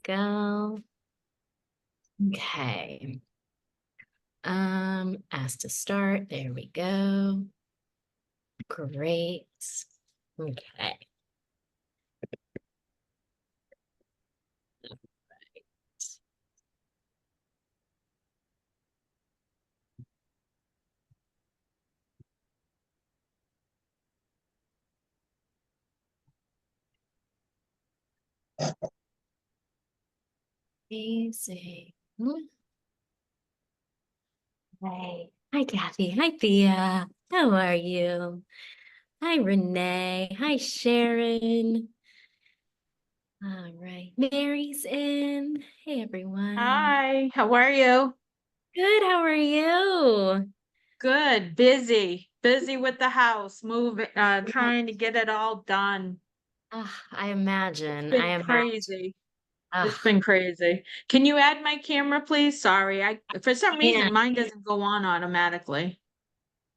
go. Okay. Asked to start. There we go. Great. Okay. Easy. Hey. Hi, Kathy. Hi, Thea. How are you? Hi, Renee. Hi, Sharon. All right. Mary's in. Hey, everyone. Hi, how are you? Good. How are you? Good, busy with the house, moving, trying to get it all done. I imagine. I Been imagine. crazy. It's Ugh, been crazy. Can you add my camera, please? Sorry, I for some man. reason mine doesn't go on automatically.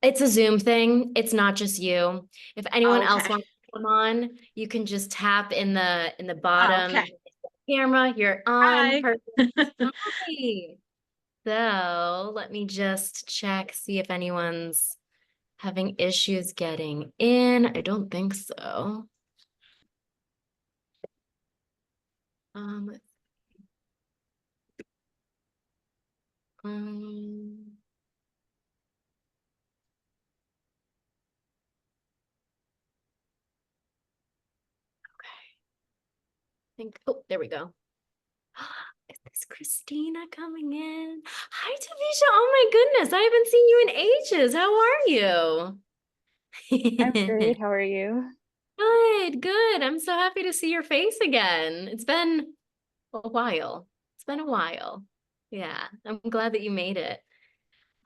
It's a Zoom thing. It's not just you. If anyone Oh, else okay. wants to come on, you can just tap in the bottom Okay. camera. You're on. Hi. Perfect. Hi. So let me just check, see if anyone's having issues getting in. I don't think so. Um, um, oh, there we go. Is this Christina coming in? Hi, Tavisha. Oh my goodness. I haven't seen you in ages. How are I'm you? great. How are you? Good, good. I'm so happy to see your face again. It's been a while. It's been a while. Yeah, I'm glad that you made it.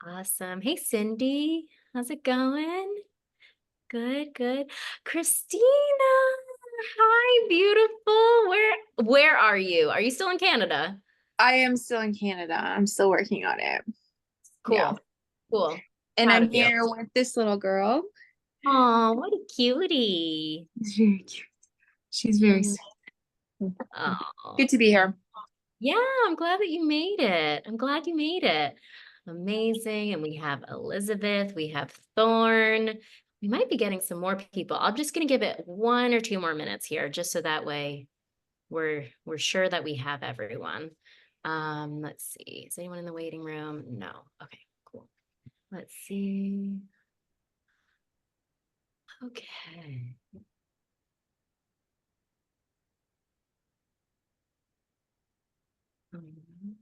Awesome. Hey, Cindy. How's it going? Good, good. Christina. Hi, beautiful. Where are you? Are you still in Canada? I am still in Canada. I'm still working on it. Yeah. Cool. Cool. And Proud I'm of you. here with this little girl. Oh, what a cutie. She's very cute. She's very Mm. sweet. Oh, Good to be here. yeah, I'm glad that you made it. I'm glad you made it. Amazing. And we have Elizabeth, we have Thorn. We might be getting some more people. I'm just going to give it 1 or 2 more minutes here, just so that way we're sure that we have everyone. Let's see. Is anyone in the waiting room? No. Okay, cool. Let's see. Okay. Um,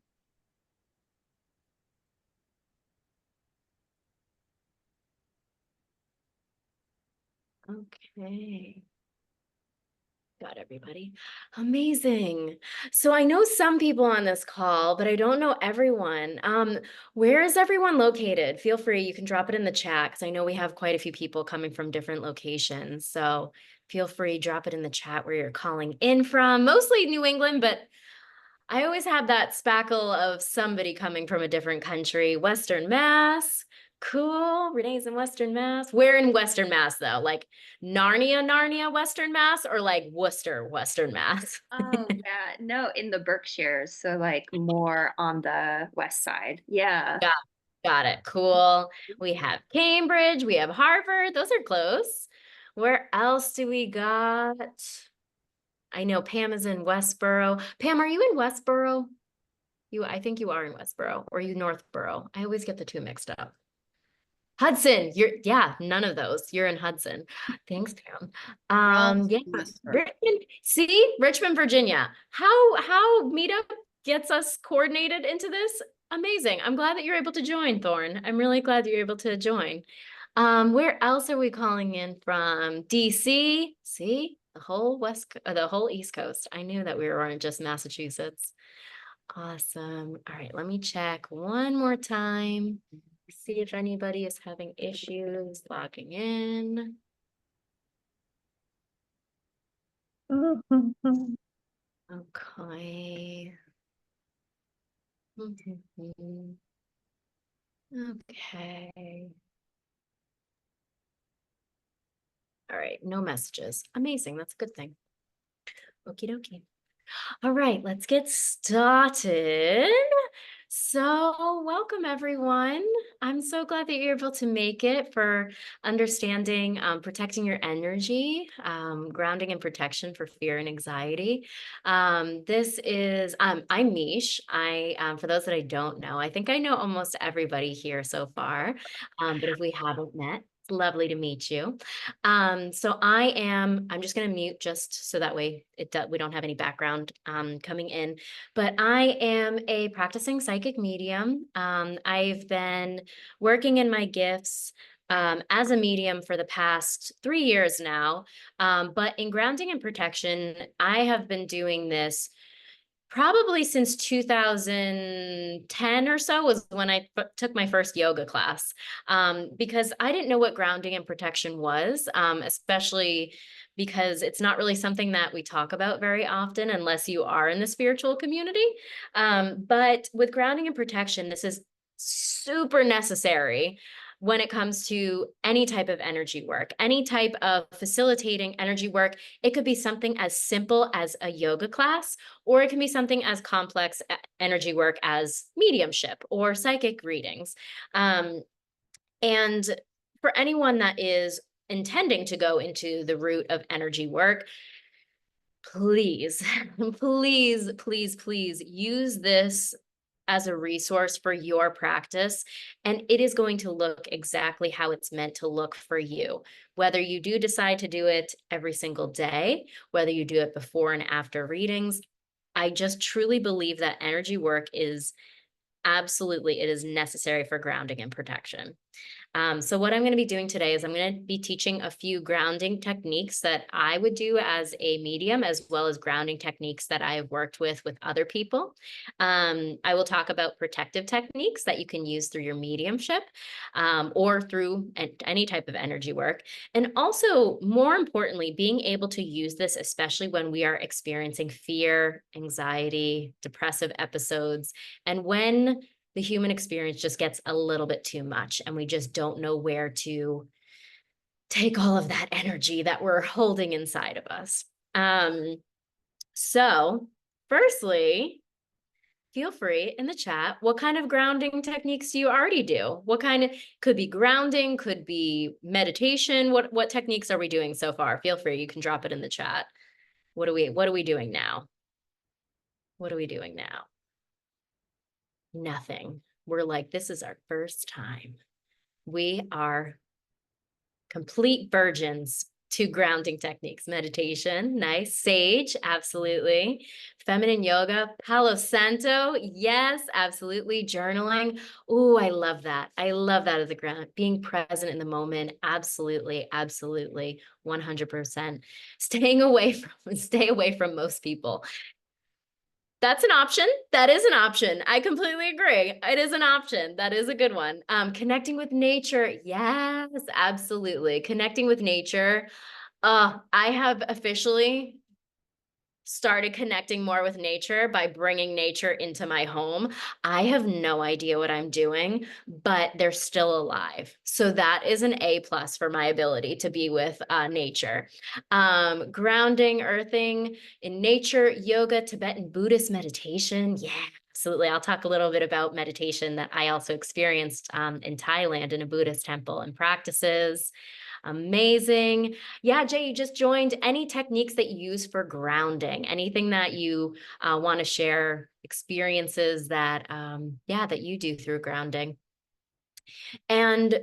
Okay. Got everybody. Amazing. So I know some people on this call, but I don't know everyone. Where is everyone located? Feel free, you can drop it in the chat because I know we have quite a few people coming from different locations. So feel free, drop it in the chat where you're calling in from. Mostly New England, but I always have that spackle of somebody coming from a different country. Western Mass. Cool. Renee's in Western Mass. Where in Western Mass, though? Like Narnia, Western Mass, or like Worcester, Western Mass? Oh, yeah. No, in the Berkshires, so like more on the west side. Yeah. Got, got it. Cool. We have Cambridge. We have Harvard. Those are close. Where else do we got? I know Pam is in Westboro. Pam, are you in Westboro? I think you are in Westboro, or are you Northboro? I always get the two mixed up. Hudson, yeah, none of those. You're in Hudson. Thanks, Pam. We're all Yeah, in Westboro. Richmond. See, Richmond, Virginia. How Meetup gets us coordinated into this? Amazing. I'm glad that you're able to join, Thorn. I'm really glad that you're able to join. Where else are we calling in from? DC. See, the whole East Coast. I knew that we weren't just Massachusetts. Awesome. All right, let me check one more time. See if anybody is having issues logging in. Okay. Mhm. Okay. All right, no messages. Amazing. That's a good thing. Okie dokie. All right, let's get started. So, welcome everyone. I'm so glad that you're able to make it for understanding, protecting your energy, grounding and protection for fear and anxiety. I'm Mish. For those that I don't know, I think I know almost everybody here so far. But if we haven't met, it's lovely to meet you. I'm just going to mute just so that way we don't have any background coming in. But I am a practicing psychic medium. I've been working in my gifts as a medium for the past 3 years now. But in grounding and protection, I have been doing this probably since 2010 or so was when I took my first yoga class, because I didn't know what grounding and protection was, especially because it's not really something that we talk about very often unless you are in the spiritual community. But with grounding and protection, this is super necessary when it comes to any type of energy work, any type of facilitating energy work. It could be something as simple as a yoga class, or it can be something as complex energy work as mediumship or psychic readings. And for anyone that is intending to go into the route of energy work, please, please use this as a resource for your practice. And it is going to look exactly how it's meant to look for you. Whether you do decide to do it every single day, whether you do it before and after readings, I just truly believe that energy work is absolutely, it is necessary for grounding and protection. So what I'm going to be doing today is I'm going to be teaching a few grounding techniques that I would do as a medium, as well as grounding techniques that I have worked with other people. I will talk about protective techniques that you can use through your mediumship, or through any type of energy work. And also, more importantly, being able to use this, especially when we are experiencing fear, anxiety, depressive episodes, and when the human experience just gets a little bit too much and we just don't know where to take all of that energy that we're holding inside of us. So firstly, feel free in the chat, what kind of grounding techniques do you already do? What kind of, could be grounding, could be meditation. What techniques are we doing so far? Feel free, you can drop it in the chat. What are we doing now? What are we doing now? Nothing. We're like, this is our first time. We are complete virgins to grounding techniques. Meditation, nice. Sage, absolutely. Feminine yoga, Palo Santo, yes, absolutely. Journaling, oh, I love that. I love that as a ground. Being present in the moment, absolutely, absolutely, 100%. Stay away from most people. That's an option. That is an option. I completely agree. It is an option. That is a good one. Connecting with nature. Yes, absolutely. Connecting with nature. I have officially started connecting more with nature by bringing nature into my home. I have no idea what I'm doing, but they're still alive. So that is an A+ for my ability to be with nature. Grounding, earthing in nature, yoga, Tibetan Buddhist meditation. Yeah, absolutely. I'll talk a little bit about meditation that I also experienced in Thailand in a Buddhist temple and practices. Amazing. Yeah, Jay, you just joined. Any techniques that you use for grounding? Anything that you want to share? Experiences that, yeah, that you do through grounding? And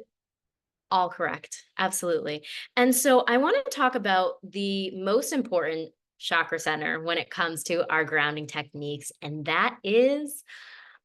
all correct. Absolutely. And so I want to talk about the most important chakra center when it comes to our grounding techniques, and that is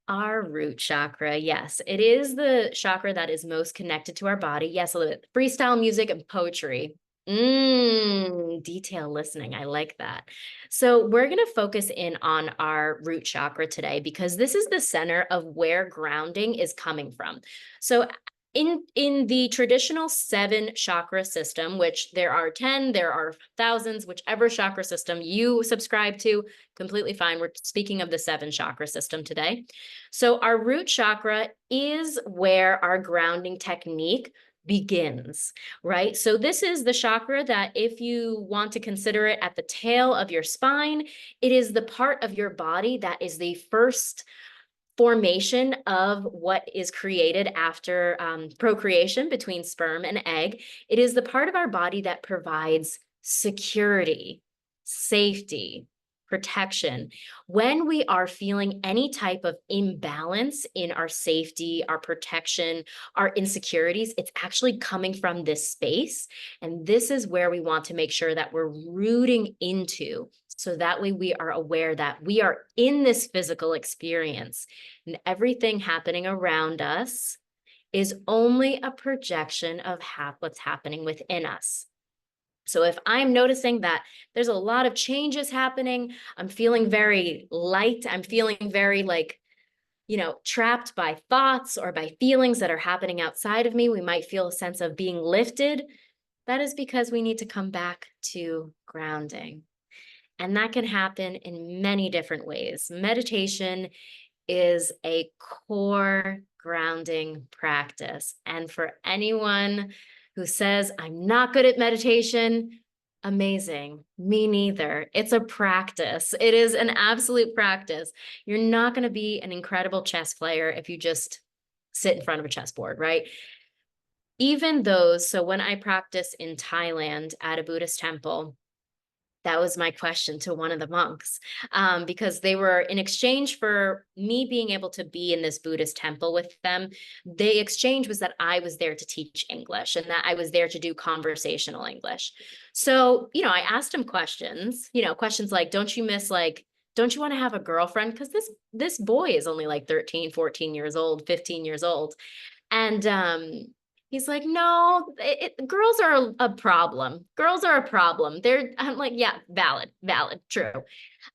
our root chakra. Yes, it is the chakra that is most connected to our body. Yes, a little bit freestyle music and poetry. Detail listening. I like that. So we're going to focus in on our root chakra today because this is the center of where grounding is coming from. So in the traditional 7 chakra system, which there are 10, there are thousands, whichever chakra system you subscribe to, completely fine. We're speaking of the 7 chakra system today. So our root chakra is where our grounding technique begins, right? So this is the chakra that, if you want to consider it at the tail of your spine, it is the part of your body that is the first formation of what is created after procreation between sperm and egg. It is the part of our body that provides security, safety, protection. When we are feeling any type of imbalance in our safety, our protection, our insecurities, it's actually coming from this space. And this is where we want to make sure that we're rooting into. So that way we are aware that we are in this physical experience, and everything happening around us is only a projection of what's happening within us. So if I'm noticing that there's a lot of changes happening, I'm feeling very light, I'm feeling very like, trapped by thoughts or by feelings that are happening outside of me, we might feel a sense of being lifted. That is because we need to come back to grounding. And that can happen in many different ways. Meditation is a core grounding practice. And for anyone who says, I'm not good at meditation, amazing. Me neither. It's a practice. It is an absolute practice. You're not going to be an incredible chess player if you just sit in front of a chessboard, right? Even those, so when I practice in Thailand at a Buddhist temple, that was my question to one of the monks, because they were, in exchange for me being able to be in this Buddhist temple with them, the exchange was that I was there to teach English and that I was there to do conversational English. So, I asked him questions, questions like, don't you want to have a girlfriend? Because this boy is only like 13, 14 years old, 15 years old. And he's like, no, girls are a problem. Girls are a problem. I'm like, yeah, valid, true.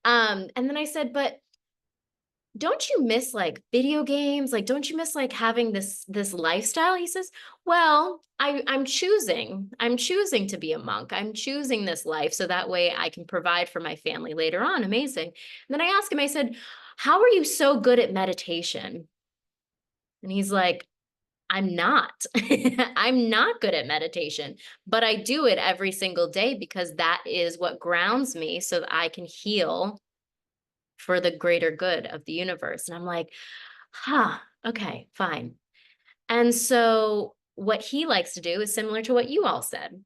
And then I said, but don't you miss like video games? Like, don't you miss like having this lifestyle? He says, well, I'm choosing to be a monk. I'm choosing this life so that way I can provide for my family later on. Amazing. And then I asked him, I said, how are you so good at meditation? And he's like, I'm not. I'm not good at meditation, but I do it every single day because that is what grounds me so that I can heal for the greater good of the universe. And I'm like, okay, fine. And so what he likes to do is similar to what you all said.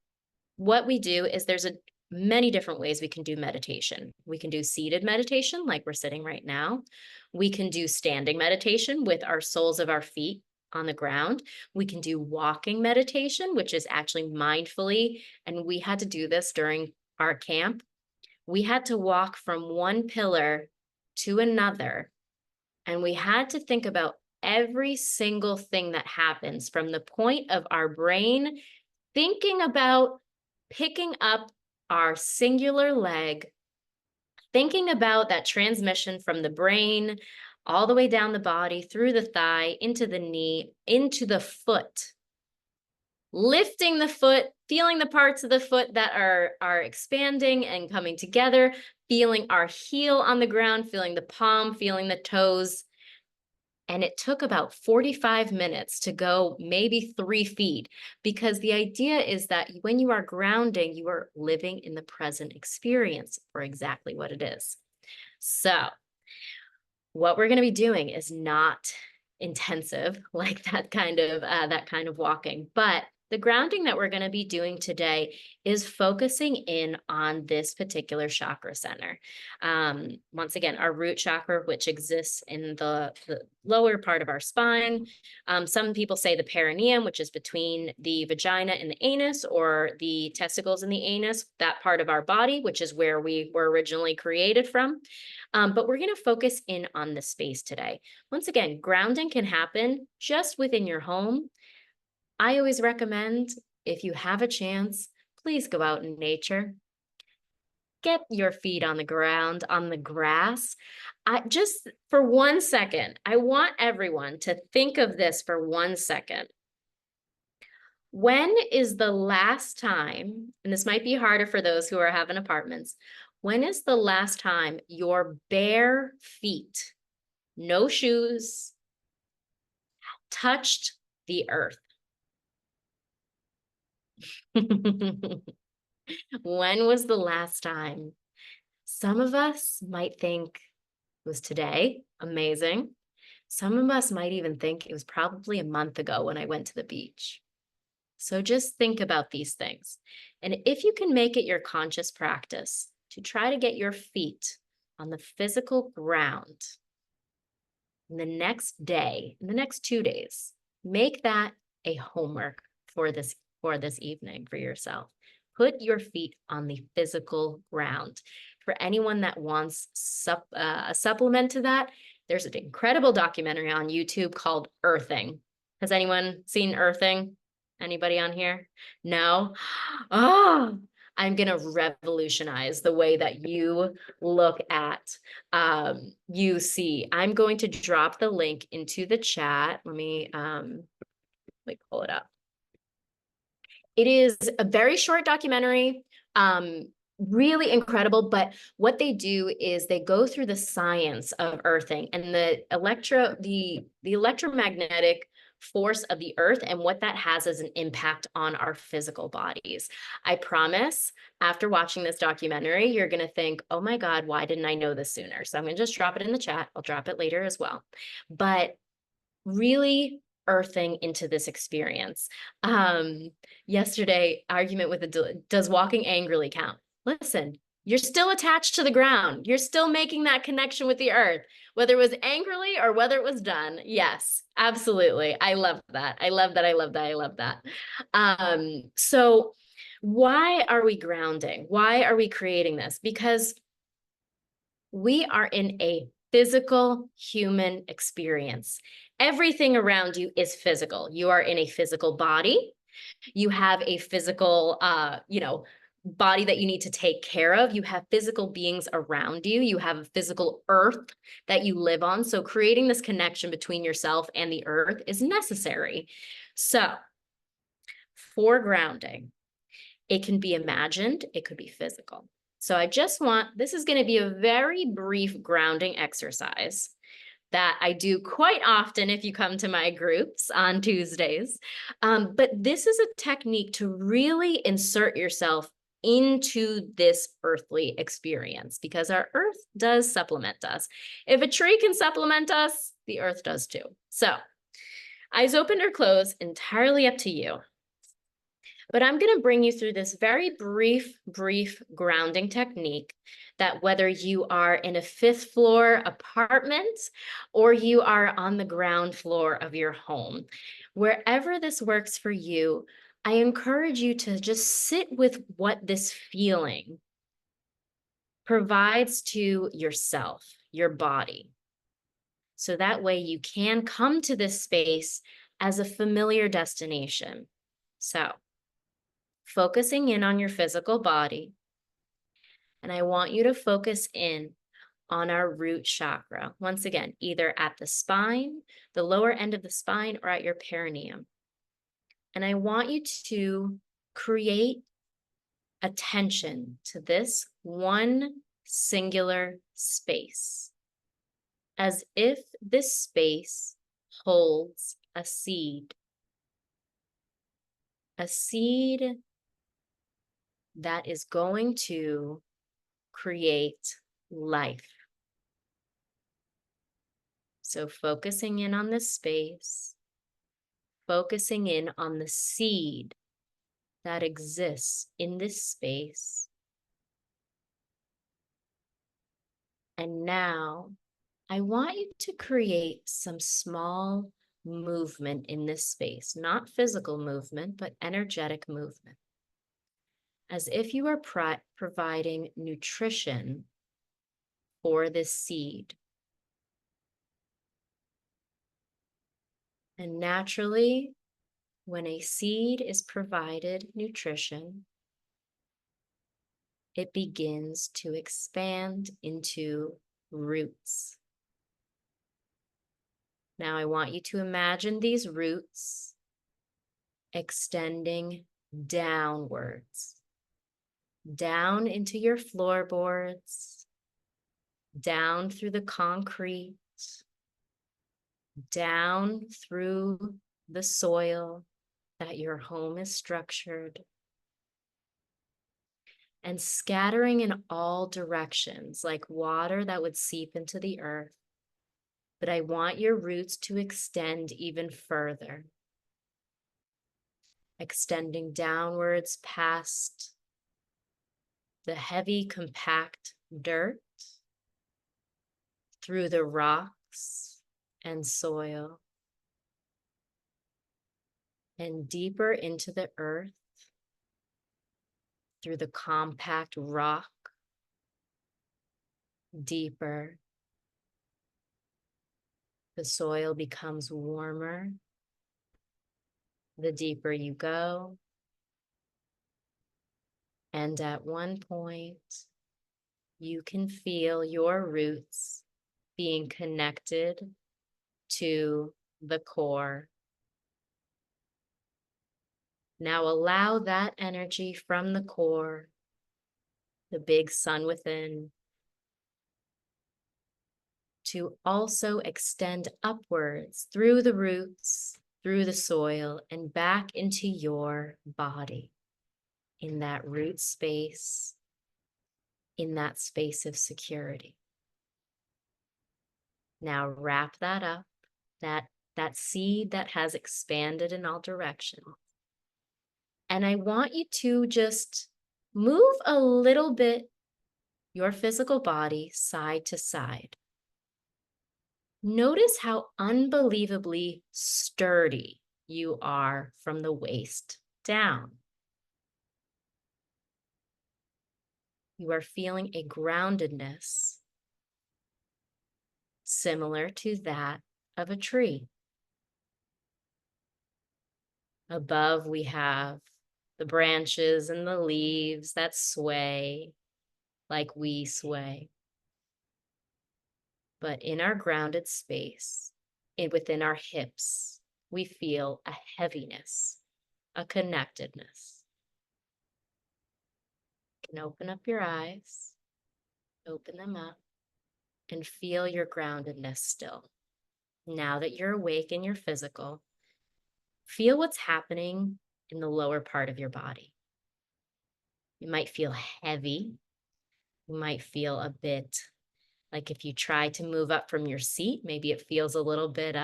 What we do is there's many different ways we can do meditation. We can do seated meditation like we're sitting right now. We can do standing meditation with our soles of our feet on the ground. We can do walking meditation, which is actually mindfully. And we had to do this during our camp. We had to walk from one pillar to another. And we had to think about every single thing that happens from the point of our brain thinking about picking up our singular leg, thinking about that transmission from the brain all the way down the body, through the thigh, into the knee, into the foot, lifting the foot, feeling the parts of the foot that are expanding and coming together, feeling our heel on the ground, feeling the palm, feeling the toes. And it took about 45 minutes to go maybe 3 feet, because the idea is that when you are grounding, you are living in the present experience for exactly what it is. So what we're going to be doing is not intensive like that kind of walking, but the grounding that we're going to be doing today is focusing in on this particular chakra center. Once again, our root chakra, which exists in the lower part of our spine. Some people say the perineum, which is between the vagina and the anus, or the testicles and the anus, that part of our body, which is where we were originally created from. But we're going to focus in on the space today. Once again, grounding can happen just within your home. I always recommend, if you have a chance, please go out in nature. Get your feet on the ground, on the grass. Just for 1 second, I want everyone to think of this for 1 second. When is the last time, and this might be harder for those who are having apartments, when is the last time your bare feet, no shoes, touched the earth? When was the last time? Some of us might think it was today. Amazing. Some of us might even think it was probably a month ago when I went to the beach. So just think about these things. And if you can make it your conscious practice to try to get your feet on the physical ground in the next day, in the next 2 days, make that a homework for this evening for yourself. Put your feet on the physical ground. For anyone that wants a supplement to that, there's an incredible documentary on YouTube called Earthing. Has anyone seen Earthing? Anybody on here? No? Oh, I'm going to revolutionize the way that you look at UC. I'm going to drop the link into the chat. Let me pull it up. It is a very short documentary, really incredible. But what they do is they go through the science of earthing and the electromagnetic force of the earth and what that has as an impact on our physical bodies. I promise after watching this documentary, you're going to think, oh my God, why didn't I know this sooner? So I'm going to just drop it in the chat. I'll drop it later as well. But really earthing into this experience. Yesterday, argument with does walking angrily count? Listen, you're still attached to the ground. You're still making that connection with the earth, whether it was angrily or whether it was done. Yes, absolutely. I love that. I love that. I love that. I love that. So why are we grounding? Why are we creating this? Because we are in a physical human experience. Everything around you is physical. You are in a physical body. You have a physical, body that you need to take care of. You have physical beings around you. You have a physical earth that you live on. So creating this connection between yourself and the earth is necessary. So for grounding, it can be imagined, it could be physical. So this is going to be a very brief grounding exercise that I do quite often if you come to my groups on Tuesdays. But this is a technique to really insert yourself into this earthly experience because our earth does supplement us. If a tree can supplement us, the earth does too. So eyes open or closed, entirely up to you. But I'm going to bring you through this very brief grounding technique that whether you are in a 5th floor apartment or you are on the ground floor of your home, wherever this works for you, I encourage you to just sit with what this feeling provides to yourself, your body. So that way you can come to this space as a familiar destination. So focusing in on your physical body. And I want you to focus in on our root chakra. Once again, either at the spine, the lower end of the spine, or at your perineum. And I want you to create attention to this one singular space, as if this space holds a seed that is going to create life. So focusing in on this space, focusing in on the seed that exists in this space. And now I want you to create some small movement in this space, not physical movement, but energetic movement, as if you are providing nutrition for this seed. And naturally, when a seed is provided nutrition, it begins to expand into roots. Now I want you to imagine these roots extending downwards, down into your floorboards, down through the concrete, down through the soil, that your home is structured, and scattering in all directions like water that would seep into the earth. But I want your roots to extend even further, extending downwards past the heavy, compact dirt, through the rocks and soil, and deeper into the earth, through the compact rock, deeper. The soil becomes warmer the deeper you go. And at one point, you can feel your roots being connected to the core. Now allow that energy from the core, the big sun within, to also extend upwards through the roots, through the soil, and back into your body, in that root space, in that space of security. Now wrap that up, that seed that has expanded in all directions. And I want you to just move a little bit your physical body side to side. Notice how unbelievably sturdy you are from the waist down. You are feeling a groundedness similar to that of a tree. Above, we have the branches and the leaves that sway like we sway. But in our grounded space, within our hips, we feel a heaviness, a connectedness. You can open up your eyes, open them up, and feel your groundedness still. Now that you're awake in your physical, feel what's happening in the lower part of your body. You might feel heavy. You might feel a bit like if you try to move up from your seat, maybe it feels a little bit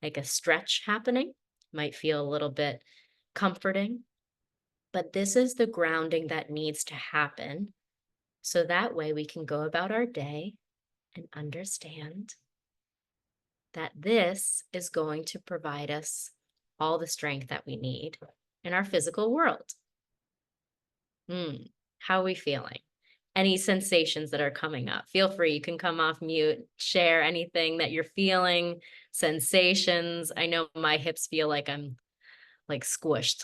like a stretch happening. Might feel a little bit comforting. But this is the grounding that needs to happen. So that way we can go about our day and understand that this is going to provide us all the strength that we need in our physical world. How are we feeling? Any sensations that are coming up? Feel free, you can come off mute, share anything that you're feeling, sensations. I know my hips feel like I'm like squished.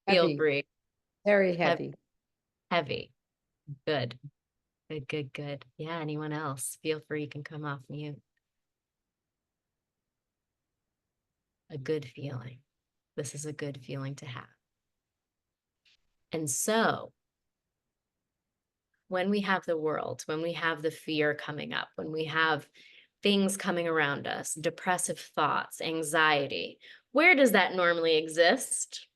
Feel Heavy, free. very heavy. Heavy. Good. Good, good, good. Yeah, anyone else? Feel free, you can come off mute. A good feeling. This is a good feeling to have. And so, when we have the world, when we have the fear coming up, when we have things coming around us, depressive thoughts, anxiety, where does that normally exist?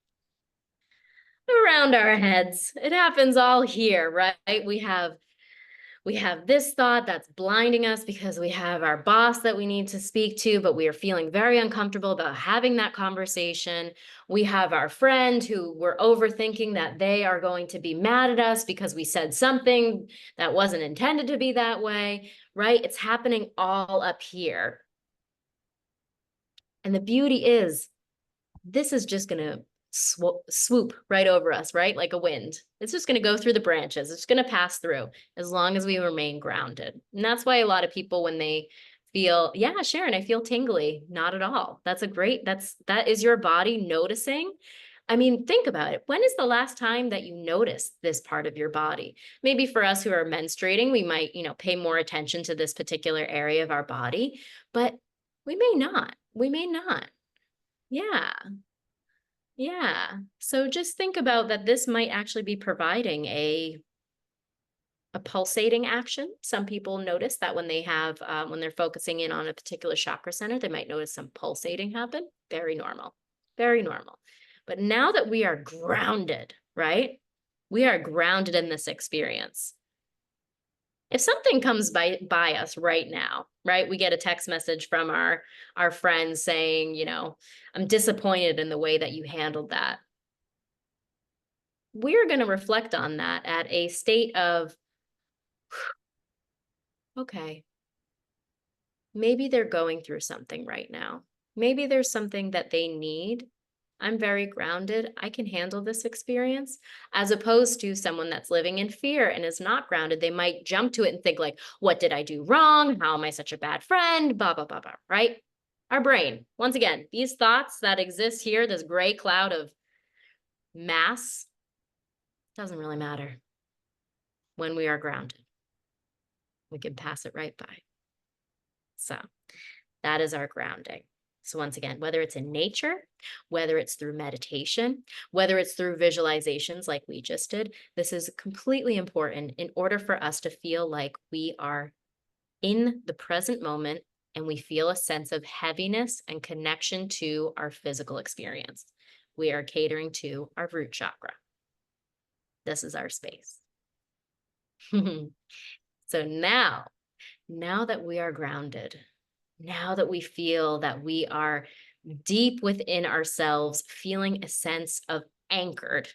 Around our heads. It happens all here, right? We have this thought that's blinding us because we have our boss that we need to speak to, but we are feeling very uncomfortable about having that conversation. We have our friend who we're overthinking that they are going to be mad at us because we said something that wasn't intended to be that way, right? It's happening all up here. And the beauty is, this is just going to swoop right over us, right? Like a wind. It's just going to go through the branches. It's going to pass through as long as we remain grounded. And that's why a lot of people, when they feel, yeah, Sharon, I feel tingly, not at all. That is your body noticing. I mean, think about it. When is the last time that you noticed this part of your body? Maybe for us who are menstruating, we might, pay more attention to this particular area of our body, but we may not. We may not. Yeah. Yeah. So just think about that this might actually be providing a pulsating action. Some people notice that when they have, when they're focusing in on a particular chakra center, they might notice some pulsating happen. Very normal. very normal. But now that we are grounded, right? We are grounded in this experience. If something comes by us right now, right? We get a text message from our friends saying, you know, I'm disappointed in the way that you handled that. We're going to reflect on that at a state of, okay, maybe they're going through something right now. Maybe there's something that they need. I'm very grounded. I can handle this experience. As opposed to someone that's living in fear and is not grounded, they might jump to it and think like, what did I do wrong? How am I such a bad friend? Blah, blah, blah, blah, right? Our brain, once again, these thoughts that exist here, this gray cloud of mass, doesn't really matter when we are grounded. We can pass it right by. So that is our grounding. So once again, whether it's in nature, whether it's through meditation, whether it's through visualizations like we just did, this is completely important in order for us to feel like we are in the present moment and we feel a sense of heaviness and connection to our physical experience. We are catering to our root chakra. This is our space. So now that we are grounded, now that we feel that we are deep within ourselves, feeling a sense of anchored,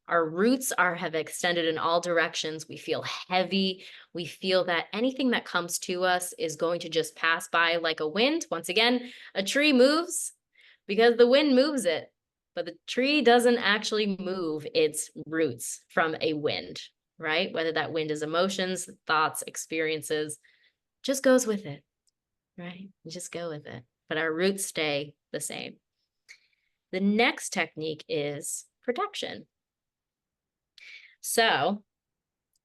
our roots have extended in all directions. We feel heavy. We feel that anything that comes to us is going to just pass by like a wind. Once again, a tree moves because the wind moves it, but the tree doesn't actually move its roots from a wind, right? Whether that wind is emotions, thoughts, experiences, just goes with it. Right? You just go with it. But our roots stay the same. The next technique is protection. So,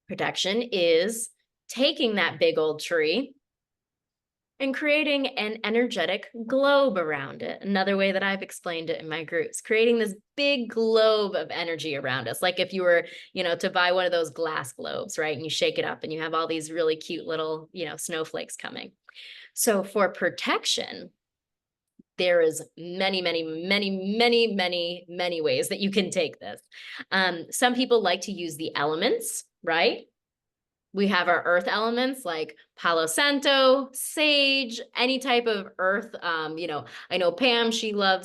protection is taking that big old tree and creating an energetic globe around it. Another way that I've explained it in my groups, creating this big globe of energy around us. Like if you were, you know, to buy one of those glass globes, right? And you shake it up and you have all these really cute little, you know, snowflakes coming. So for protection, there is many, many, many, many, many, many ways that you can take this. Some people like to use the elements, right? We have our earth elements like Palo Santo, sage, any type of earth. You know, I know Pam, she's our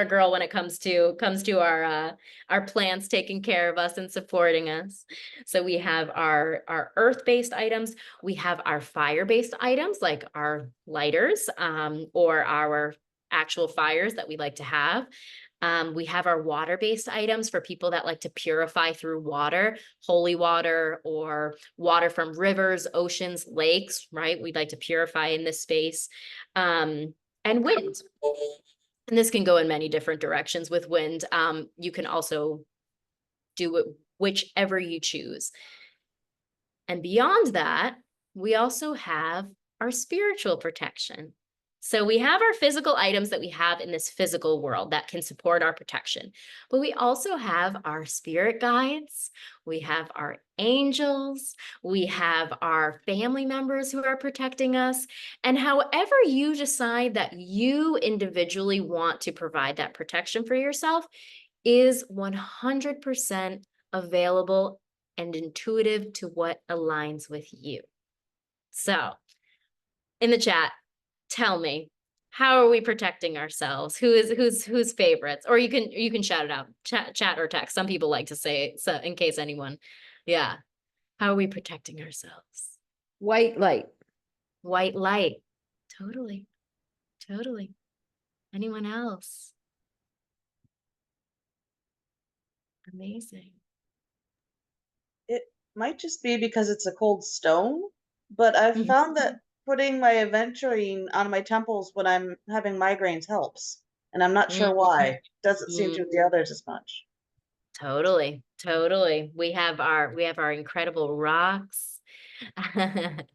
girl when it comes to our plants taking care of us and supporting us. So we have our earth-based items. We have our fire-based items like our lighters, or our actual fires that we like to have. We have our water-based items for people that like to purify through water, holy water or water from rivers, oceans, lakes, right? We'd like to purify in this space. And wind. And this can go in many different directions with wind. You can also do it whichever you choose. And beyond that, we also have our spiritual protection. So we have our physical items that we have in this physical world that can support our protection, but we also have our spirit guides, we have our angels, we have our family members who are protecting us. And however you decide that you individually want to provide that protection for yourself is 100% available and intuitive to what aligns with you. So in the chat, tell me, how are we protecting ourselves? Who's favorites? Or you can shout it out, chat or text. Some people like to say it, so in case anyone. Yeah. How are we protecting ourselves? White light. White light. Totally. Totally. Anyone else? Amazing. It might just be because it's a cold stone, but I've Mhm. found that putting my aventurine on my temples when I'm having migraines helps. And I'm not sure why. Doesn't seem to with the others as much. Totally, totally. We have our incredible rocks. Having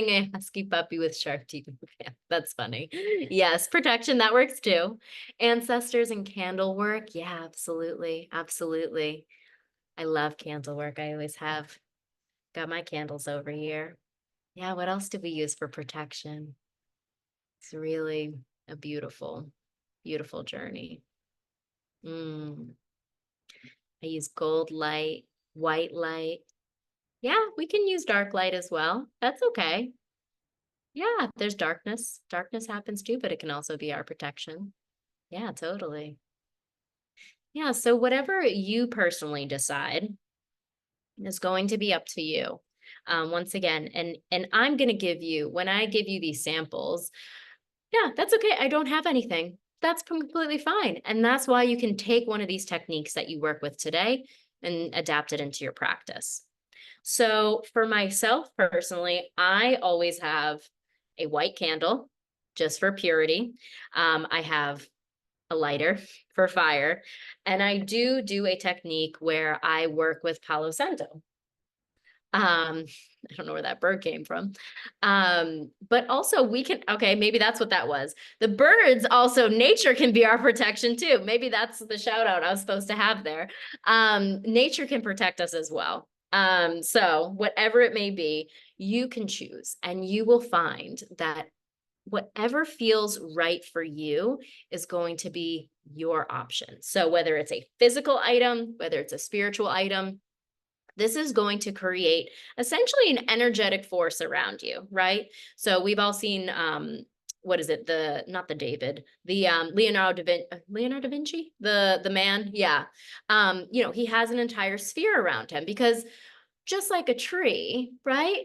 a husky puppy with sharp teeth. Yeah, that's funny. Yes, protection, that works too. Ancestors and candle work. Yeah, absolutely. Absolutely. I love candle work. I always have. Got my candles over here. Yeah, what else do we use for protection? It's really a beautiful, beautiful journey. I use gold light, white light. Yeah, we can use dark light as well. That's okay. Yeah, there's darkness. Darkness happens too, but it can also be our protection. Yeah, totally. Yeah, so whatever you personally decide is going to be up to you. Once again, and I'm going to give you, when I give you these samples, yeah, that's okay. I don't have anything. That's completely fine. And that's why you can take one of these techniques that you work with today and adapt it into your practice. So for myself personally, I always have a white candle just for purity. I have a lighter for fire, and I do a technique where I work with Palo Santo. I don't know where that bird came from. But also we can, okay, maybe that's what that was. The birds also, nature can be our protection too. Maybe that's the shout out I was supposed to have there. Nature can protect us as well. So whatever it may be, you can choose and you will find that whatever feels right for you is going to be your option. So whether it's a physical item, whether it's a spiritual item, this is going to create essentially an energetic force around you, right? So we've all seen, what is it? Not the David, the Leonardo da Vinci, the man. Yeah. He has an entire sphere around him because just like a tree, right?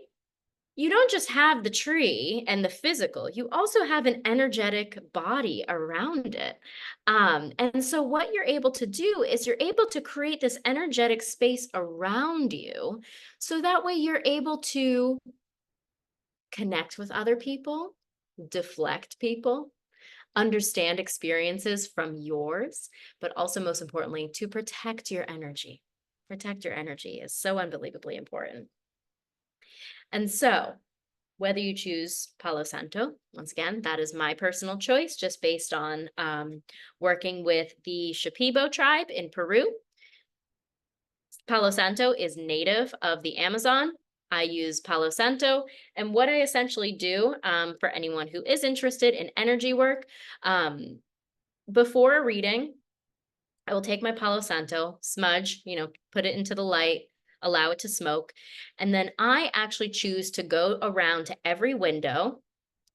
You don't just have the tree and the physical, you also have an energetic body around it. And so what you're able to do is you're able to create this energetic space around you. So that way you're able to connect with other people, deflect people, understand experiences from yours, but also most importantly, to protect your energy. Protect your energy is so unbelievably important. And so whether you choose Palo Santo, once again, that is my personal choice, just based on working with the Shipibo tribe in Peru. Palo Santo is native of the Amazon. I use Palo Santo. And what I essentially do for anyone who is interested in energy work, before a reading, I will take my Palo Santo, smudge, put it into the light, allow it to smoke. And then I actually choose to go around to every window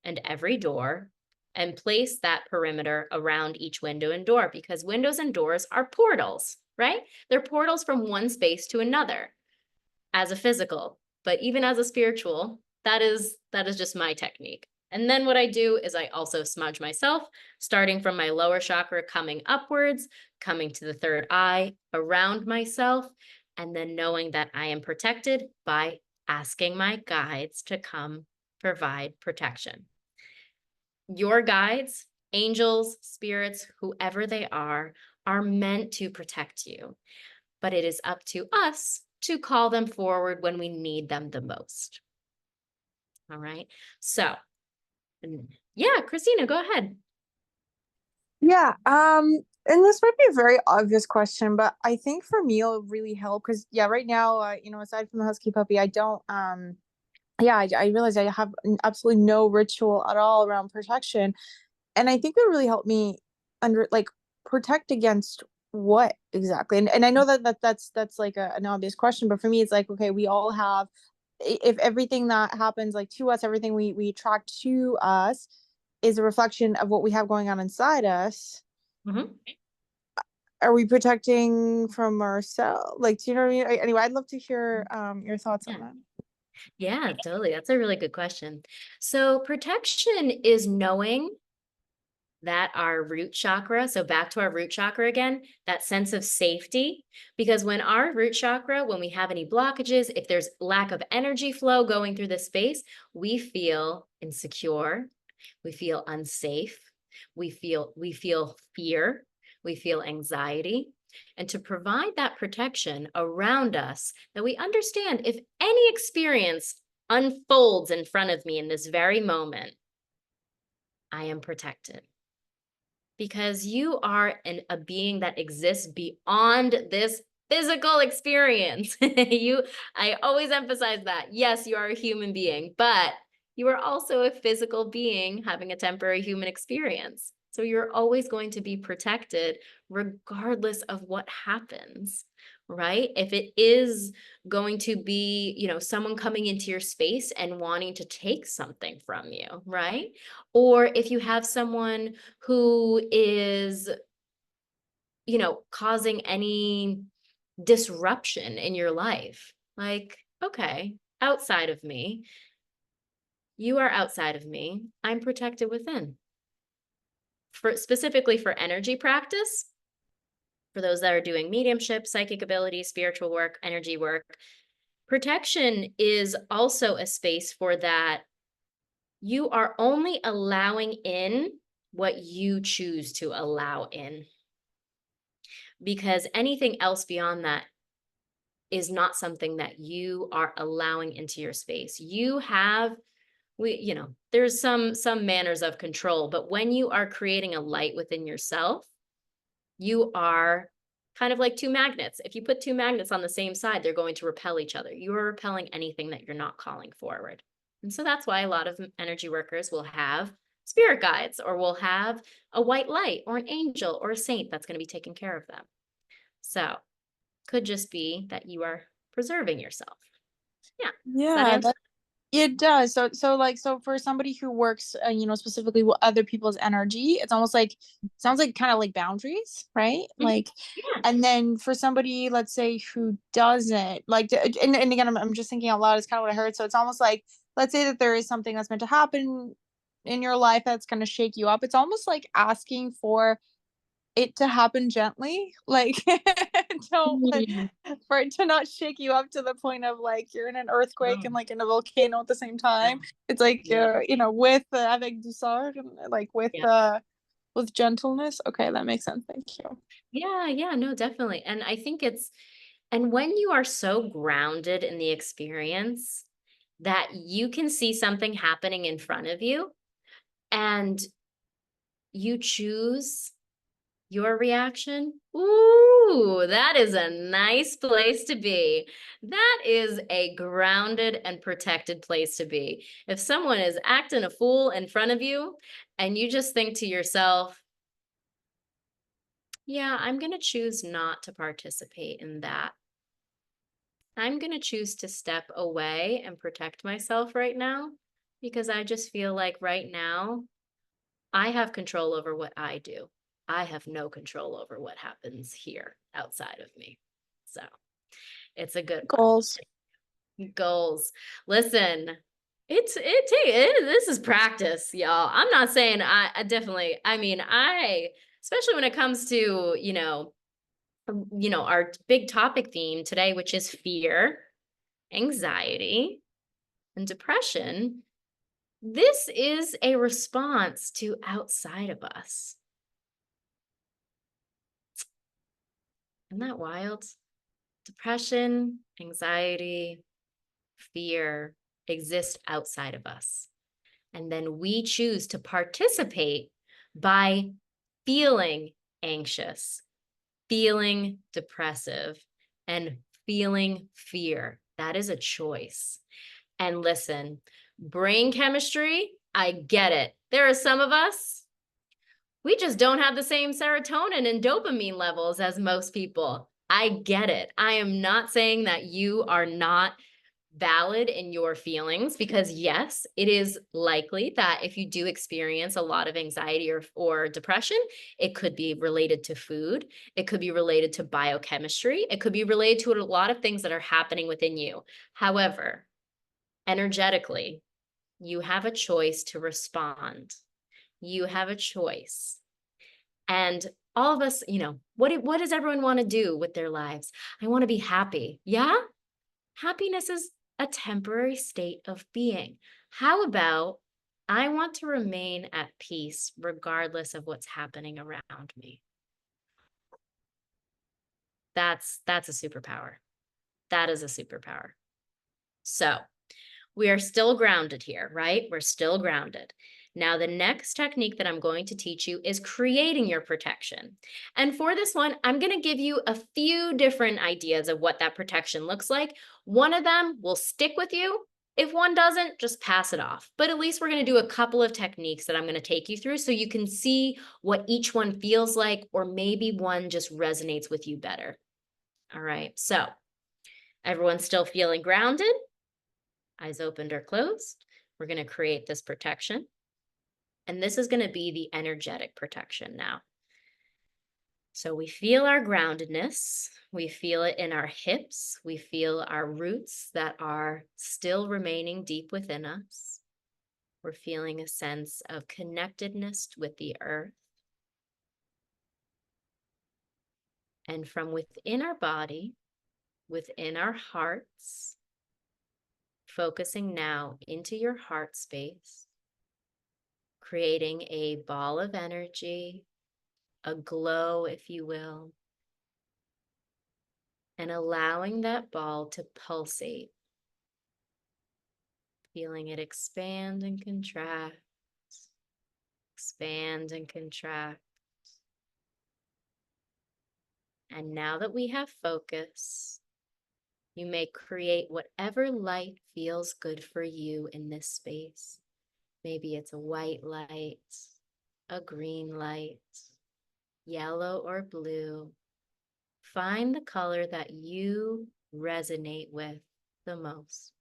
and every door and place that perimeter around each window and door, because windows and doors are portals, right? They're portals from one space to another as a physical, but even as a spiritual, that is just my technique. And then what I do is I also smudge myself, starting from my lower chakra, coming upwards, coming to the third eye, around myself, and then knowing that I am protected by asking my guides to come provide protection. Your guides, angels, spirits, whoever they are meant to protect you. But it is up to us to call them forward when we need them the most. All right. So, yeah, Christina, go ahead. Yeah, and this might be a very obvious question, but I think for me it'll really help because yeah, right now, aside from the husky puppy, I don't yeah, I realize I have absolutely no ritual at all around protection. And I think it really helped me protect against what exactly? And I know that's like an obvious question, but for me it's like, okay, we all have, if everything that happens like to us, everything we attract to us is a reflection of what we have going on inside us. Mm-hmm. Are we protecting from ourselves? Like, do you know what I mean? Anyway, I'd love to hear your thoughts on that. Yeah, totally. That's a really good question. So protection is knowing that our root chakra, so back to our root chakra again, that sense of safety, because when our root chakra, when we have any blockages, if there's lack of energy flow going through the space, we feel insecure, we feel unsafe, we feel fear, we feel anxiety. And to provide that protection around us, that we understand if any experience unfolds in front of me in this very moment, I am protected. Because you are a being that exists beyond this physical experience. I always emphasize that. Yes, you are a human being, but you are also a physical being having a temporary human experience. So you're always going to be protected regardless of what happens, right? If it is going to be, someone coming into your space and wanting to take something from you, right? Or if you have someone who is, causing any disruption in your life, like, okay, outside of me, you are outside of me, I'm protected within. Specifically for energy practice, for those that are doing mediumship, psychic ability, spiritual work, energy work, protection is also a space for that. You are only allowing in what you choose to allow in, because anything else beyond that is not something that you are allowing into your space. There's some manners of control, but when you are creating a light within yourself, you are kind of like two magnets. If you put two magnets on the same side, they're going to repel each other. You are repelling anything that you're not calling forward. And so that's why a lot of energy workers will have spirit guides, or will have a white light or an angel or a saint that's going to be taking care of them. So could just be that you are preserving yourself. Yeah. Does that Yeah, answer? it does. So for somebody who works, specifically with other people's energy, it's almost like, sounds like kind of like boundaries, right? Mhm. Like, Yeah. and then for somebody, let's say, who doesn't like, and again, I'm just thinking out loud. It's kind of what I heard. So it's almost like, let's say that there is something that's meant to happen in your life that's going to shake you up. It's almost like asking for it to happen gently, like don't Mm. for it to not shake you up to the point of like you're in an earthquake and Oh, like in a volcano at the same time. yeah. It's like Yeah. with avec douceur, like Yeah. with gentleness. Okay, that makes sense. Thank you. Yeah, no, definitely. And I think and when you are so grounded in the experience that you can see something happening in front of you and you choose your reaction, ooh, that is a nice place to be. That is a grounded and protected place to be. If someone is acting a fool in front of you and you just think to yourself, yeah, I'm going to choose not to participate in that. I'm going to choose to step away and protect myself right now, because I just feel like right now I have control over what I do. I have no control over what happens here outside of me. So it's a good one. Goals. Goals. Listen, this is practice, y'all. I'm not saying I definitely, I mean, especially when it comes to, our big topic theme today, which is fear, anxiety, and depression. This is a response to outside of us. Isn't that wild? Depression, anxiety, fear exist outside of us. And then we choose to participate by feeling anxious, feeling depressive, and feeling fear. That is a choice. And listen, brain chemistry, I get it. There are some of us, we just don't have the same serotonin and dopamine levels as most people. I get it. I am not saying that you are not valid in your feelings, because yes, it is likely that if you do experience a lot of anxiety or depression, it could be related to food. It could be related to biochemistry. It could be related to a lot of things that are happening within you. However, energetically, you have a choice to respond. You have a choice. And all of us, what does everyone want to do with their lives? I want to be happy. Yeah? Happiness is a temporary state of being. How about I want to remain at peace regardless of what's happening around me? That's a superpower. That is a superpower. So we are still grounded here, right? We're still grounded. Now, the next technique that I'm going to teach you is creating your protection. And for this one, I'm going to give you a few different ideas of what that protection looks like. One of them will stick with you, If one doesn't, just pass it off. But at least we're going to do a couple of techniques that I'm going to take you through so you can see what each one feels like, or maybe one just resonates with you better. All right, so everyone's still feeling grounded? Eyes opened or closed. We're going to create this protection. And this is going to be the energetic protection now. So we feel our groundedness. We feel it in our hips. We feel our roots that are still remaining deep within us. We're feeling a sense of connectedness with the earth. And from within our body, within our hearts, focusing now into your heart space, creating a ball of energy, a glow, if you will, and allowing that ball to pulsate, feeling it expand and contract, expand and contract. And now that we have focus, you may create whatever light feels good for you in this space. Maybe it's a white light, a green light, yellow or blue. Find the color that you resonate with the most.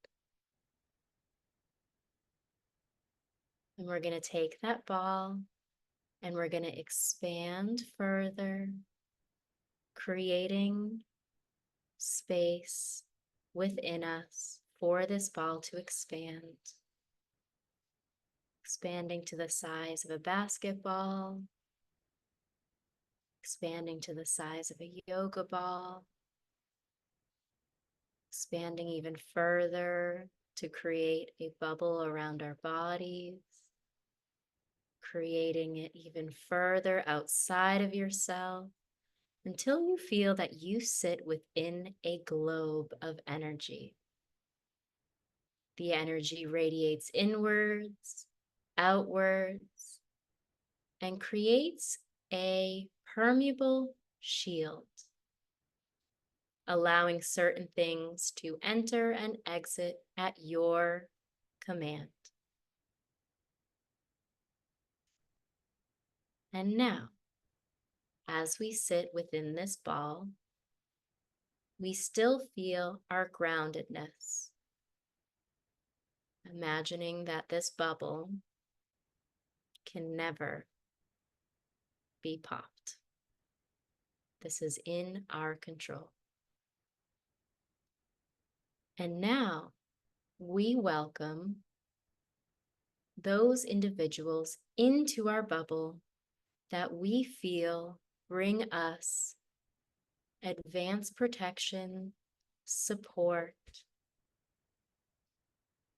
And we're going to take that ball and we're going to expand further, creating space within us for this ball to expand. Expanding to the size of a basketball, expanding to the size of a yoga ball, expanding even further to create a bubble around our bodies, creating it even further outside of yourself until you feel that you sit within a globe of energy. The energy radiates inwards, outwards, and creates a permeable shield, allowing certain things to enter and exit at your command. And now, as we sit within this ball, we still feel our groundedness, imagining that this bubble can never be popped. This is in our control. And now we welcome those individuals into our bubble that we feel bring us advanced protection, support.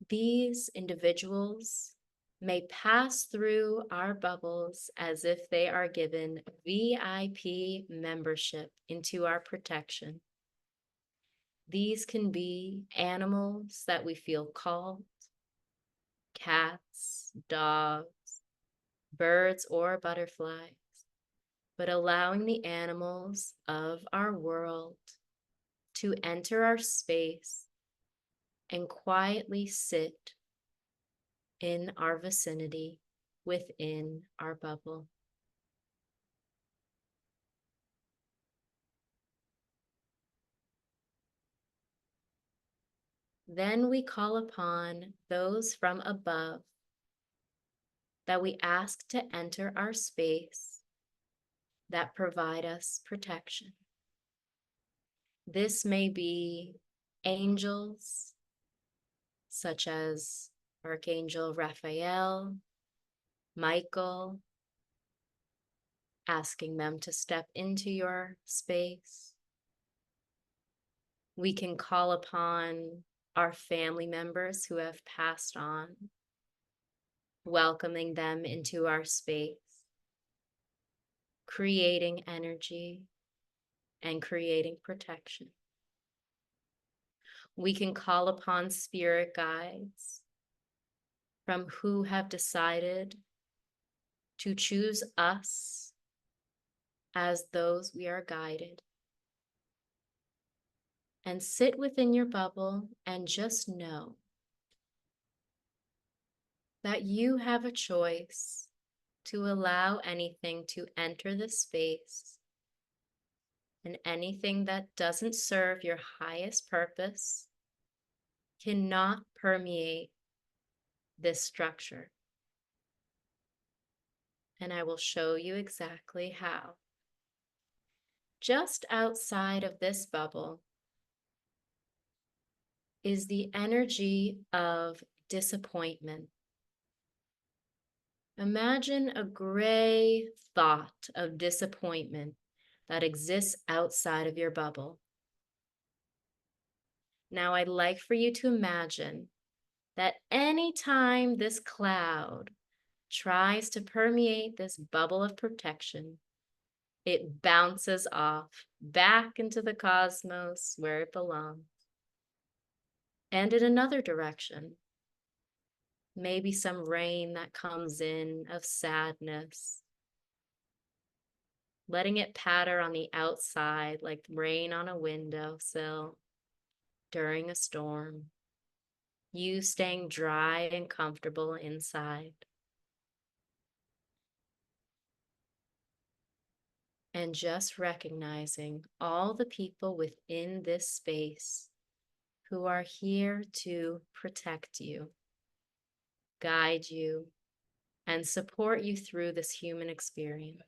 These individuals may pass through our bubbles as if they are given VIP membership into our protection. These can be animals that we feel called, cats, dogs, birds, or butterflies, but allowing the animals of our world to enter our space and quietly sit in our vicinity within our bubble. Then we call upon those from above that we ask to enter our space that provide us protection. This may be angels, such as Archangel Raphael, Michael, asking them to step into your space. We can call upon our family members who have passed on, welcoming them into our space, creating energy and creating protection. We can call upon spirit guides from who have decided to choose us as those we are guided. And sit within your bubble and just know that you have a choice to allow anything to enter the space, and anything that doesn't serve your highest purpose cannot permeate this structure. And I will show you exactly how. Just outside of this bubble is the energy of disappointment. Imagine a gray thought of disappointment that exists outside of your bubble. Now, I'd like for you to imagine that anytime this cloud tries to permeate this bubble of protection, it bounces off back into the cosmos where it belongs. And in another direction, maybe some rain that comes in of sadness, letting it patter on the outside like rain on a windowsill during a storm, you staying dry and comfortable inside. And just recognizing all the people within this space who are here to protect you, guide you, and support you through this human experience.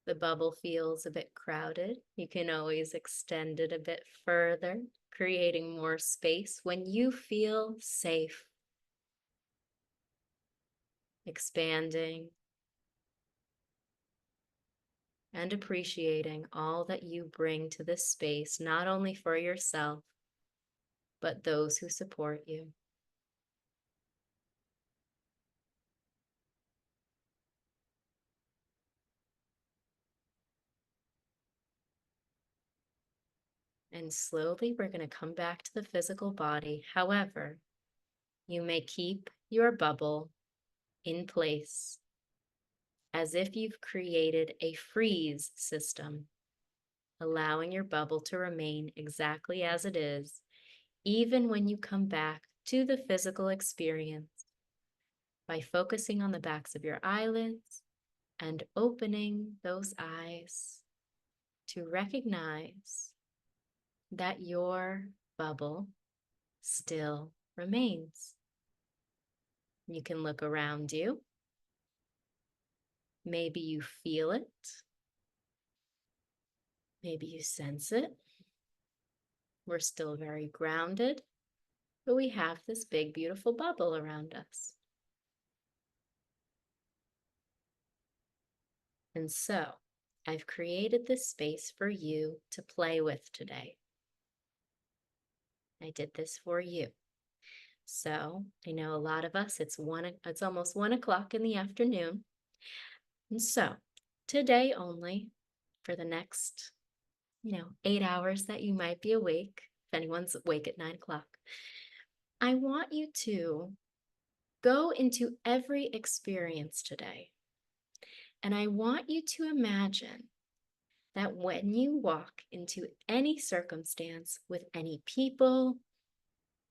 The bubble feels a bit crowded. You can always extend it a bit further, creating more space when you feel safe. Expanding and appreciating all that you bring to this space, not only for yourself, but those who support you. And slowly we're going to come back to the physical body. However, you may keep your bubble in place as if you've created a freeze system, allowing your bubble to remain exactly as it is, even when you come back to the physical experience, by focusing on the backs of your eyelids and opening those eyes to recognize that your bubble still remains. You can look around you. Maybe you feel it. Maybe you sense it. We're still very grounded, but we have this big, beautiful bubble around us. And so, I've created this space for you to play with today. I did this for you. So, I know a lot of us, it's almost 1 o'clock in the afternoon. And so, today only, for the next 8 hours that you might be awake, if anyone's awake at 9 o'clock, I want you to go into every experience today. And I want you to imagine that when you walk into any circumstance with any people,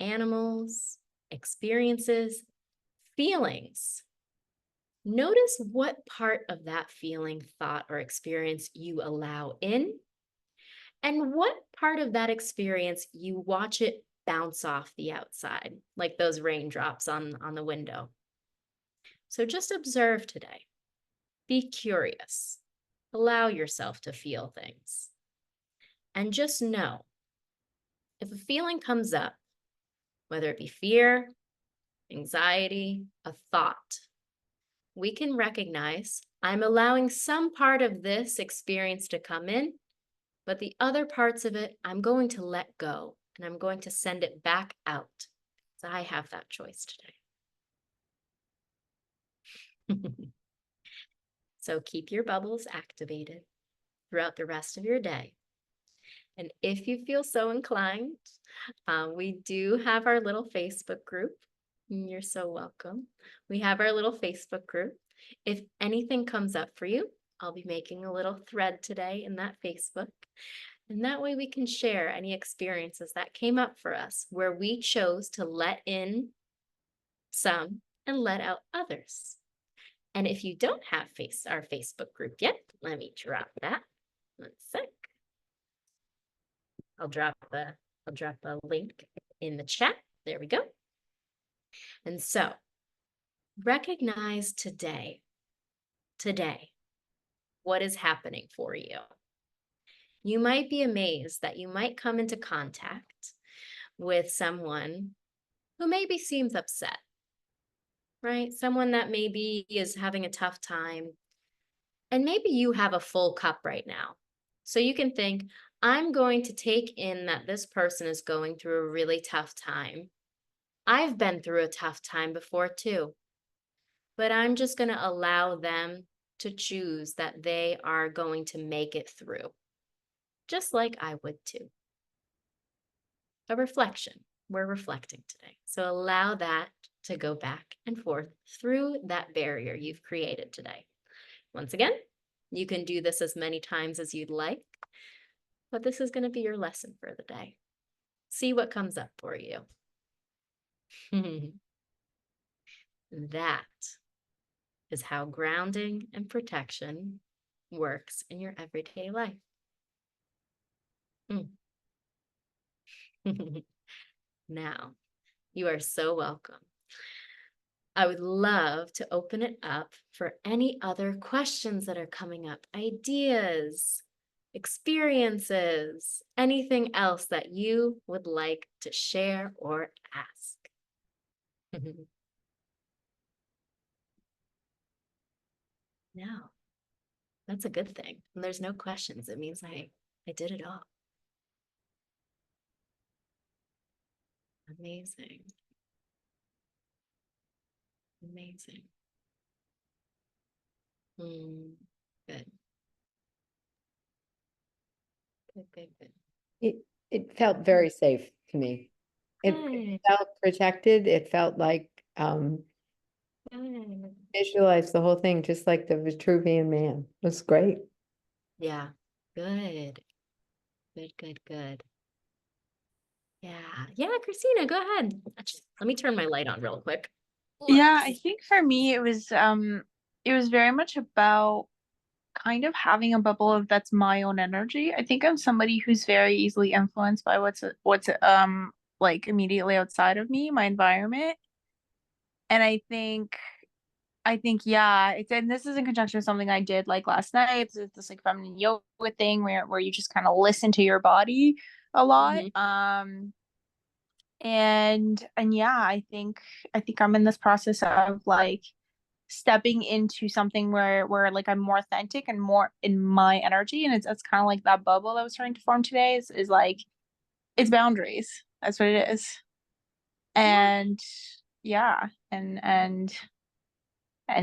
animals, experiences, feelings, notice what part of that feeling, thought, or experience you allow in, and what part of that experience you watch it bounce off the outside, like those raindrops on the window. So just observe today. Be curious. Allow yourself to feel things. And just know, if a feeling comes up, whether it be fear, anxiety, a thought, we can recognize, I'm allowing some part of this experience to come in, but the other parts of it, I'm going to let go, and I'm going to send it back out. So I have that choice today. So keep your bubbles activated throughout the rest of your day. And if you feel so inclined, we do have our little Facebook group. You're so welcome. We have our little Facebook group. If anything comes up for you, I'll be making a little thread today in that Facebook. And that way we can share any experiences that came up for us where we chose to let in some and let out others. And if you don't have our Facebook group yet, let me drop that. 1 sec. I'll drop the link in the chat. There we go. And so recognize today, what is happening for you. You might be amazed that you might come into contact with someone who maybe seems upset, right? Someone that maybe is having a tough time. And maybe you have a full cup right now. So you can think, I'm going to take in that this person is going through a really tough time. I've been through a tough time before too. But I'm just going to allow them to choose that they are going to make it through, just like I would too. A reflection. We're reflecting today. So allow that to go back and forth through that barrier you've created today. Once again, you can do this as many times as you'd like, but this is going to be your lesson for the day. See what comes up for you. That is how grounding and protection works in your everyday life. Now, you are so welcome. I would love to open it up for any other questions that are coming up, ideas, experiences, anything else that you would like to share or ask. No, that's a good thing. When there's no questions, it means I did it all. Amazing. Amazing. Good. Good. It felt very safe to me. It Good. felt protected. It felt like Good. visualized the whole thing, just like the Vitruvian Man. It was great. Yeah. Good. Good. Yeah, Christina, go ahead. Let me turn my light on real quick. Yeah, I think for me it was very much about kind of having a bubble of that's my own energy. I think I'm somebody who's very easily influenced by what's like immediately outside of me, my environment. And I think yeah, and this is in conjunction with something I did like last night. It's this like feminine yoga thing where you just kind of listen to your body a lot. And yeah, I think I'm in this process of like stepping into something where like I'm more authentic and more in my energy, and it's kind of like that bubble that was starting to form today is like it's boundaries. That's what it is. And yeah, and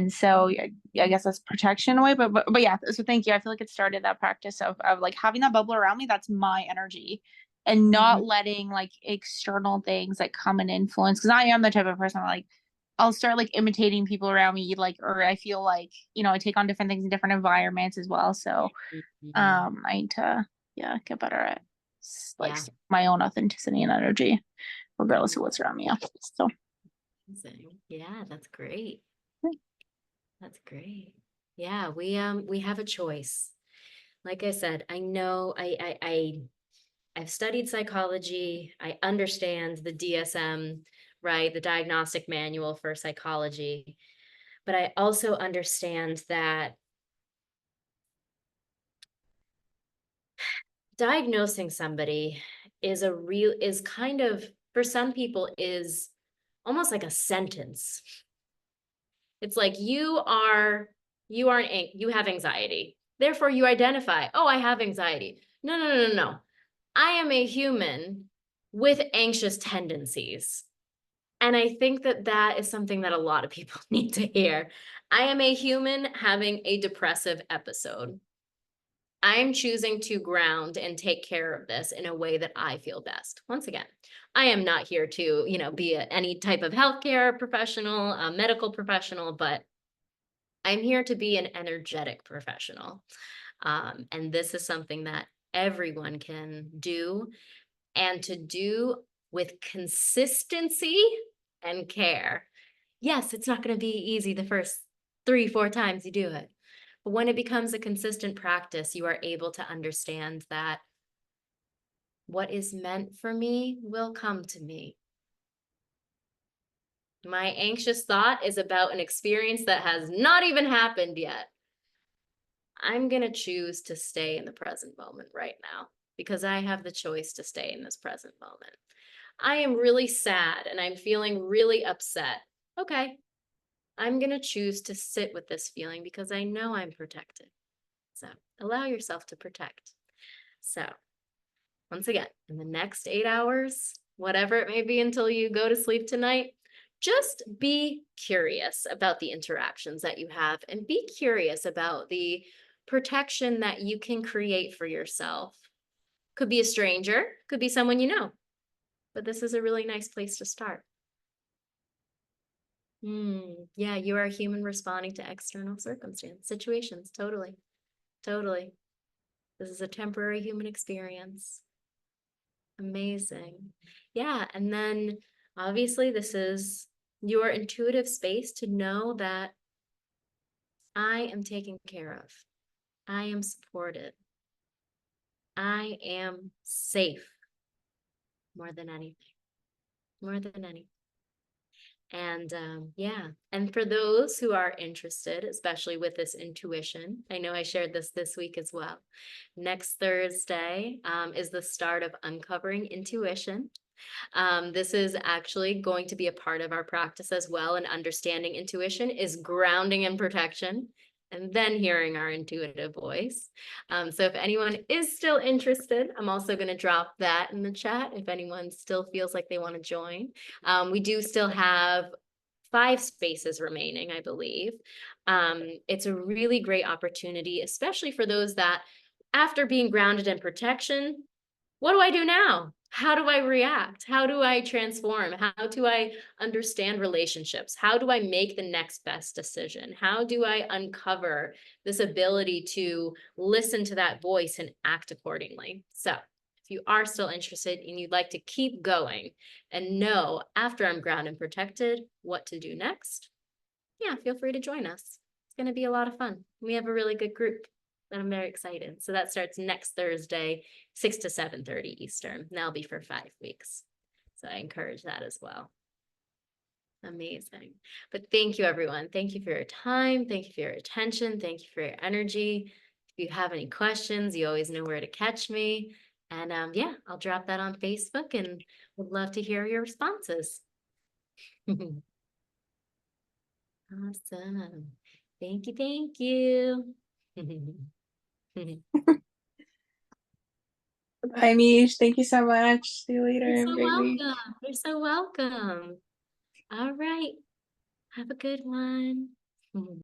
so yeah, I guess that's protection in a way, but yeah, so thank you. I feel like it started that practice of like having that bubble around me that's my energy, and not letting like external things like come and influence, because I am the type of person like I'll start like imitating people around me, like, or I feel like, I take on different things in different environments as well. So I need to get better at like Yeah. my own authenticity and energy regardless of what's around me. So Yeah, that's great. That's great. Yeah, we have a choice. Like I said, I know I've studied psychology. I understand the DSM, right? The Diagnostic Manual for Psychology. But I also understand that diagnosing somebody is kind of, for some people, is almost like a sentence. It's like you have anxiety. Therefore you identify, oh, I have anxiety. No. I am a human with anxious tendencies. And I think that is something that a lot of people need to hear. I am a human having a depressive episode. I'm choosing to ground and take care of this in a way that I feel best. Once again, I am not here to, be any type of healthcare professional, a medical professional, but I'm here to be an energetic professional. And this is something that everyone can do, and to do with consistency and care. Yes, it's not going to be easy the first 3, 4 times you do it. But when it becomes a consistent practice, you are able to understand that what is meant for me will come to me. My anxious thought is about an experience that has not even happened yet. I'm going to choose to stay in the present moment right now because I have the choice to stay in this present moment. I am really sad and I'm feeling really upset. Okay, I'm going to choose to sit with this feeling because I know I'm protected. So allow yourself to protect. So once again, in the next 8 hours, whatever it may be until you go to sleep tonight, just be curious about the interactions that you have and be curious about the protection that you can create for yourself. Could be a stranger, could be someone you know, but this is a really nice place to start. Yeah, you are a human responding to external circumstance, situations, totally, totally. This is a temporary human experience. Amazing. Yeah, and then obviously this is your intuitive space to know that I am taken care of. I am supported. I am safe more than anything. More than anything. And yeah, and for those who are interested, especially with this intuition, I know I shared this week as well. Next Thursday is the start of Uncovering Intuition. This is actually going to be a part of our practice as well, and understanding intuition is grounding and protection, and then hearing our intuitive voice. So if anyone is still interested, I'm also going to drop that in the chat if anyone still feels like they want to join. We do still have 5 spaces remaining, I believe. It's a really great opportunity, especially for those that, after being grounded in protection, what do I do now? How do I react? How do I transform? How do I understand relationships? How do I make the next best decision? How do I uncover this ability to listen to that voice and act accordingly? So if you are still interested and you'd like to keep going and know after I'm grounded and protected what to do next, yeah, feel free to join us. It's going to be a lot of fun. We have a really good group. And I'm very excited. So that starts next Thursday, 6 to 7:30 Eastern. And that'll be for 5 weeks. So I encourage that as well. Amazing. But thank you, everyone. Thank you for your time. Thank you for your attention. Thank you for your energy. If you have any questions, you always know where to catch me. And yeah, I'll drop that on Facebook and would love to hear your responses. Awesome. Thank you. Thank you. Bye, Mish. Thank you so much. See you later. You're Have a so great week. welcome. You're so welcome. All right. Have a good one.